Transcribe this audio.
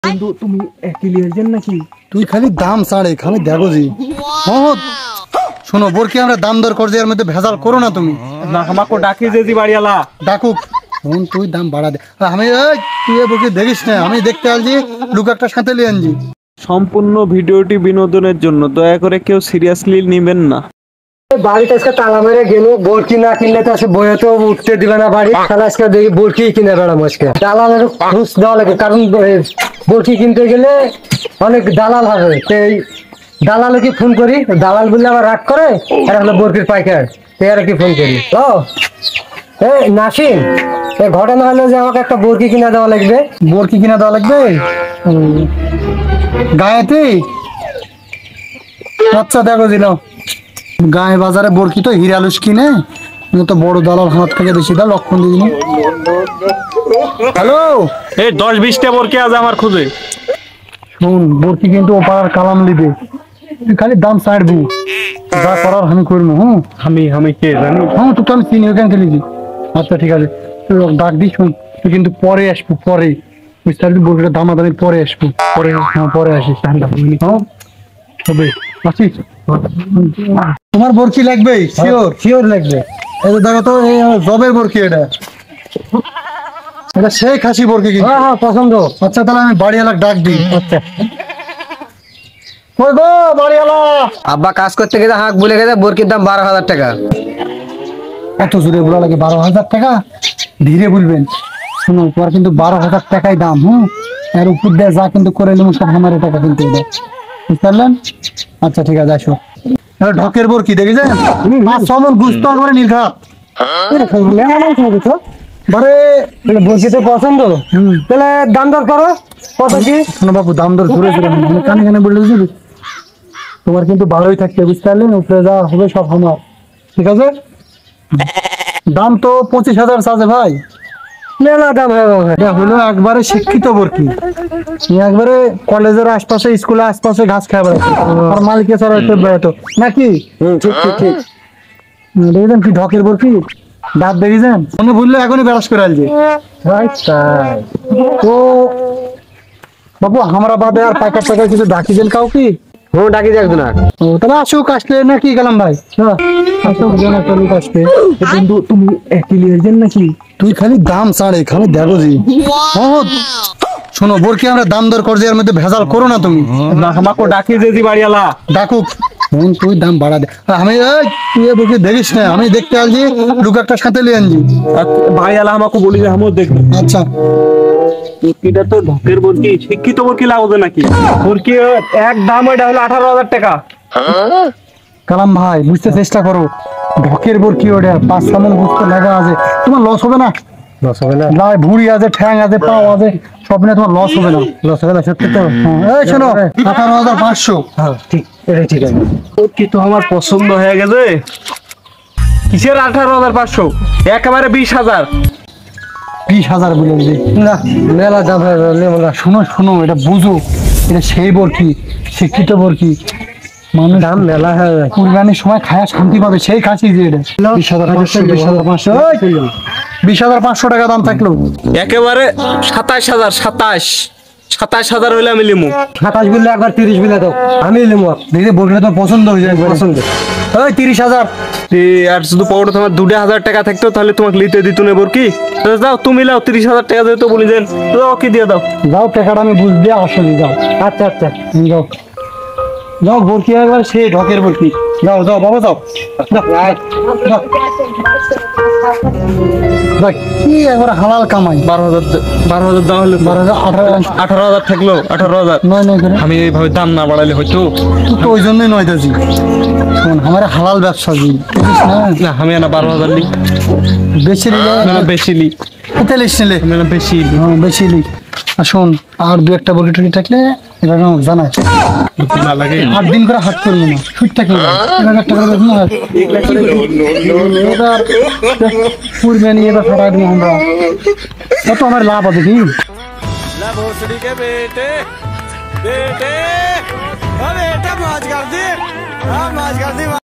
কিন্তু তুমি ক্লিয়ার নাকি? তুই খালি দাম ছাড়ে খালি দেখো জি। হ্যাঁ শোনো বোরকি আমরা দাম দর করছি, এর মধ্যে ভেজাল করো না তুমি। না আমাকে ডাকি যে বাড়িওয়ালা ডাকুক, শোন তুই দাম বাড়া দে। আমি তুই বোরকি দেখিস না, আমি দেখতে আসছি লুক একটা সাথে নিয়ে আনছি। সম্পূর্ণ ভিডিওটি বিনোদনের জন্য, দয়া করে কেউ সিরিয়াসলি নেবেন না। বাড়িতে আজকে তালা মেরে গেল, বোরকি না কিনলে তো আজকে বইয়ে তো উঠতে দিবে না বাড়ি। তাহলে আজকে দেখি বোরকি কিনে বেড়াবো আজকে। তালা মেরে ঘুষ দেওয়া লাগে, কারণ বোরকি কিনতে গেলে অনেক দালাল হবে। সেই দালালকে ফোন করি, দালাল বললে আবার রাগ করে, আর হলো বোরকির পাইকার কি ফোন করি। ও নাসিম, ঘটনা হলো যে আমাকে একটা বোরকি কিনা দেওয়া লাগবে। বোরকি কিনা দেওয়া লাগবে গায়েতে? আচ্ছা দেখো দিল গায়ে বাজারে বোরকি তো হিরালুস কিনে তো বড় দালাল হাত থেকে বেশি দা লক্ষণ দিদি। হ্যালো, এই 10-20টা বোরকি আছে আমার খুঁজে। শোন বোরকি কিন্তু ওপার কালাম লিবে, তুই খালি দাম ছাড়বি, যা করার আমি করবো। আমি কে জানি? হ্যাঁ তুই তো আমি চিনি, ওখান থেকে। আচ্ছা ঠিক আছে, তুই ডাক দিস, শুন তুই কিন্তু পরে আসবো, পরে বুঝতে পারবি, বোরকিটা দামাদামি পরে আসবো, পরে। হ্যাঁ পরে আসিস। হ্যাঁ হবে, আসিস। তোমার বোরকি লাগবে? শিওর শিওর লাগবে। এই দেখো তো, এই জবের বোরকি, এটা সেই খাসি বোরকি কিন্তু। হ্যাঁ পছন্দ। আচ্ছা তাহলে আমি বাড়িওয়ালা ডাক দিই। আচ্ছা কই গো বাড়িওয়ালা? আব্বা কাজ করতে গেছে হাঁক বলে গেছে বোরকির দাম 12,000 টাকা। এত জোরে বলা লাগে? 12,000 টাকা? ধীরে বলবেন। শুনুন তোমার কিন্তু 12,000 টাকাই দাম। এর উপর দিয়ে যা কিন্তু করে নিলাম সব আমার টাকা কিন্তু, বুঝতে পারলেন? আচ্ছা ঠিক আছে, আসো। ঢকের বোরকি দেখেছেন? মাছ সমন গুস্ত করে নির্ঘাত। বলছি তো পছন্দ, তাহলে দাম দর করো কত কি? শোনো বাবু, দাম দর ঘুরে ঘুরে কানে কানে বললে বুঝলি, তোমার কিন্তু ভালোই থাকতে, বুঝতে পারলেন? উপরে যা হবে সব আমার, ঠিক আছে? দাম তো 25,000 আছে ভাই। মেলা দাম হলো একবারে শিক্ষিত বোরকি, একবারে কলেজের আশপাশে, স্কুলের আশপাশে ঘাস খায় বেড়াতো, আর মালিকে চড়াইতে বেড়াতো নাকি? ঠিক ঠিক ঠিক। দেখেছেন কি ঢকের বোরকি, দাঁত দেখেছেন? মনে বললে এখনই বেড়াস করে আলছে। তো বাবু আমরা বাদে আর পাইকার টাকার কিছু ডাকি দেন কাউকে? ডাকি দেখবে না। ও তাহলে আসুক, আসলে নাকি গেলাম ভাই। আসুক যেন একটা লোক আসবে। কিন্তু তুমি ক্লিয়ার নাকি? তুই খালি দাম ছাড়ে খালি দেখো জি। শোনো বোরকি আমরা দাম দর করছি, এর মধ্যে ভেজাল করো না তুমি। না আমাকে ডাকি যে বাড়িওয়ালা ডাকুক, শোন তুই দাম বাড়া দে। আমি তুই বোরকি দেখিস না, আমি দেখতে আসছি লুক একটা সাথে নিয়ে আনছি। বাড়িওয়ালা আমাকে বলি যে আমিও দেখবো। আচ্ছা বোরকিটা তো ঢকের বোরকি, শিক্ষিত বোরকি লাগবে নাকি? বোরকি এক দাম ওইটা হলো 18,000 টাকা। কালাম ভাই বুঝতে চেষ্টা করো, ঢকের বোরকি ওটা 5 সামন বুঝতে লাগা আছে, তোমার লস হবে না? লস হবে না? লাই ভুড়ি আছে, ঠ্যাং আছে, পাও আছে, সব নিয়ে তোমার লস হবে না। লস হবে না সত্যি তো? এই শোনো 18,500। হ্যাঁ ঠিক, এটাই ঠিক আছে। বোরকি তো আমার পছন্দ হয়ে গেছে। কিসের 18,500? একেবারে 20,000। 20,000 বলে দিই না মেলা দাম হয়ে গেল। শোনো শোনো, এটা বুঝো, এটা সেই বোরকি, শিক্ষিত বোরকি, মানুষ দাম মেলা হয়ে যায়। কুরবানির সময় খায়া শান্তি পাবে, সেই খাসি যে এটা। 20,500, 20,500, 20,500 টাকা দাম থাকলো একেবারে 27,000 হইলে আমি লিমু। 27 বিলে একবার 30 বিলে দাও, আমি নেবো। দেখি বোরকিটা তো পছন্দ হয়ে যায়। পছন্দ। ওই 30,000। আর শুধু পকেটে তোমার 2,000 টাকা থাকতো তাহলে তোমাকে লিতে দিত না বোরকি। যাও তুমি লাও 30,000 টাকা যেহেতু বলি দেন, যাও কি দিয়ে দাও। যাও টাকাটা আমি বুঝ দিয়ে আসলে যাও। আচ্ছা আচ্ছা যাও যাও, বোরকি একবার সেই ঢকের বোরকি। যাও যাও বাবা যাও। কি একবার হালাল কামাই। 12,000 দাম হলে 12,000, 18,000 থাকলো 18,000। নয় নয় করে আমি এইভাবে দাম না বাড়াইলে হয়তো। তুই তো ওই জন্যই নয় দাজি, শোন আমার হালাল ব্যবসা জি, বুঝিস না? না আমি না 12,000 লি। বেশি নিলে না বেশি লি। কোথায় লিস নিলে? আমি না বেশি লি। হ্যাঁ বেশি লি। আর শোন আর 2-1টা বোরকি টুকি থাকলে এটা জানাই, না লাগে 8 দিন করে হাট করবো না, ছুট থাকলে 1,000 টাকা বেতন হয়। এবার কুরবানি এবার সরাই দিব আমরা, কত আমার লাভ আছে কি? भोसड़ी के बेटे बेटे बेटा मौज कर दी, हाँ मौज कर दी।